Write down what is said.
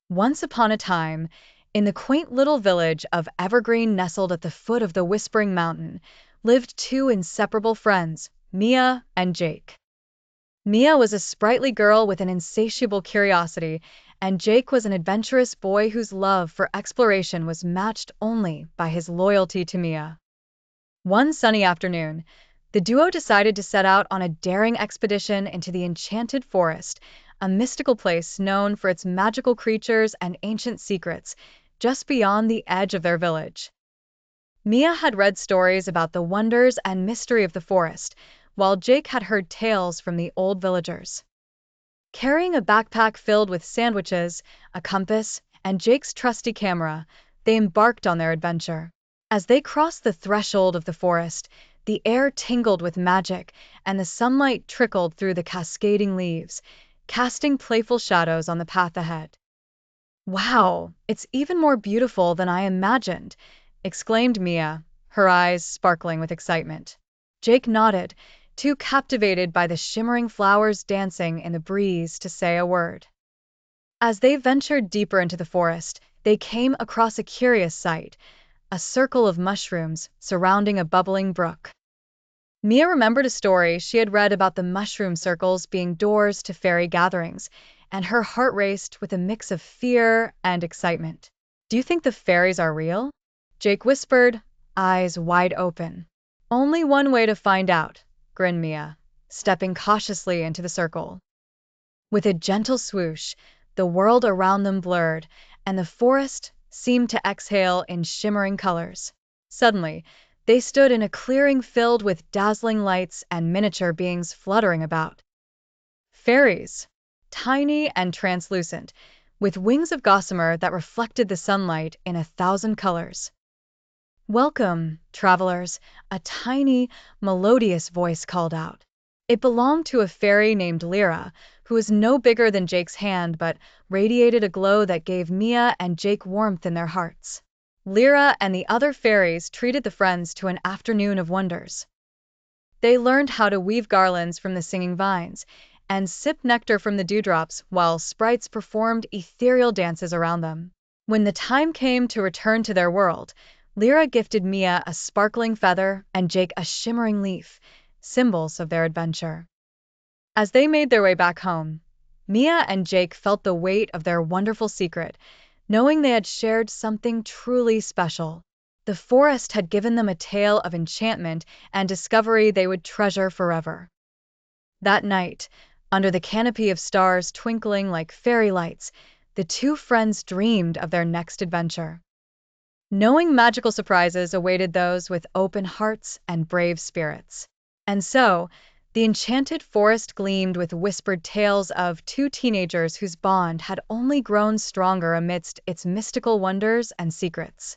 Once upon a time, in the quaint little village of Evergreen nestled at the foot of the Whispering Mountain, lived two inseparable friends, Mia and Jake. Mia was a sprightly girl with an insatiable curiosity, and Jake was an adventurous boy whose love for exploration was matched only by his loyalty to Mia. One sunny afternoon, the duo decided to set out on a daring expedition into the Enchanted Forest, a mystical place known for its magical creatures and ancient secrets, just beyond the edge of their village. Mia had read stories about the wonders and mystery of the forest, while Jake had heard tales from the old villagers. Carrying a backpack filled with sandwiches, a compass, and Jake's trusty camera, they embarked on their adventure. As they crossed the threshold of the forest, the air tingled with magic, and the sunlight trickled through the cascading leaves, casting playful shadows on the path ahead. "Wow, it's even more beautiful than I imagined," exclaimed Mia, her eyes sparkling with excitement. Jake nodded, too captivated by the shimmering flowers dancing in the breeze to say a word. As they ventured deeper into the forest, they came across a curious sight, a circle of mushrooms surrounding a bubbling brook. Mia remembered a story she had read about the mushroom circles being doors to fairy gatherings, and her heart raced with a mix of fear and excitement. "Do you think the fairies are real?" Jake whispered, eyes wide open. "Only one way to find out," grinned Mia, stepping cautiously into the circle. With a gentle swoosh, the world around them blurred, and the forest seemed to exhale in shimmering colors. Suddenly, they stood in a clearing filled with dazzling lights and miniature beings fluttering about. Fairies, tiny and translucent, with wings of gossamer that reflected the sunlight in 1,000 colors. "Welcome, travelers," a tiny, melodious voice called out. It belonged to a fairy named Lyra, who was no bigger than Jake's hand but radiated a glow that gave Mia and Jake warmth in their hearts. Lyra and the other fairies treated the friends to an afternoon of wonders. They learned how to weave garlands from the singing vines and sip nectar from the dewdrops while sprites performed ethereal dances around them. When the time came to return to their world, Lyra gifted Mia a sparkling feather and Jake a shimmering leaf, symbols of their adventure. As they made their way back home, Mia and Jake felt the weight of their wonderful secret, knowing they had shared something truly special. The forest had given them a tale of enchantment and discovery they would treasure forever. That night, under the canopy of stars twinkling like fairy lights, the two friends dreamed of their next adventure. Knowing magical surprises awaited those with open hearts and brave spirits. And so, the Enchanted Forest gleamed with whispered tales of two teenagers whose bond had only grown stronger amidst its mystical wonders and secrets.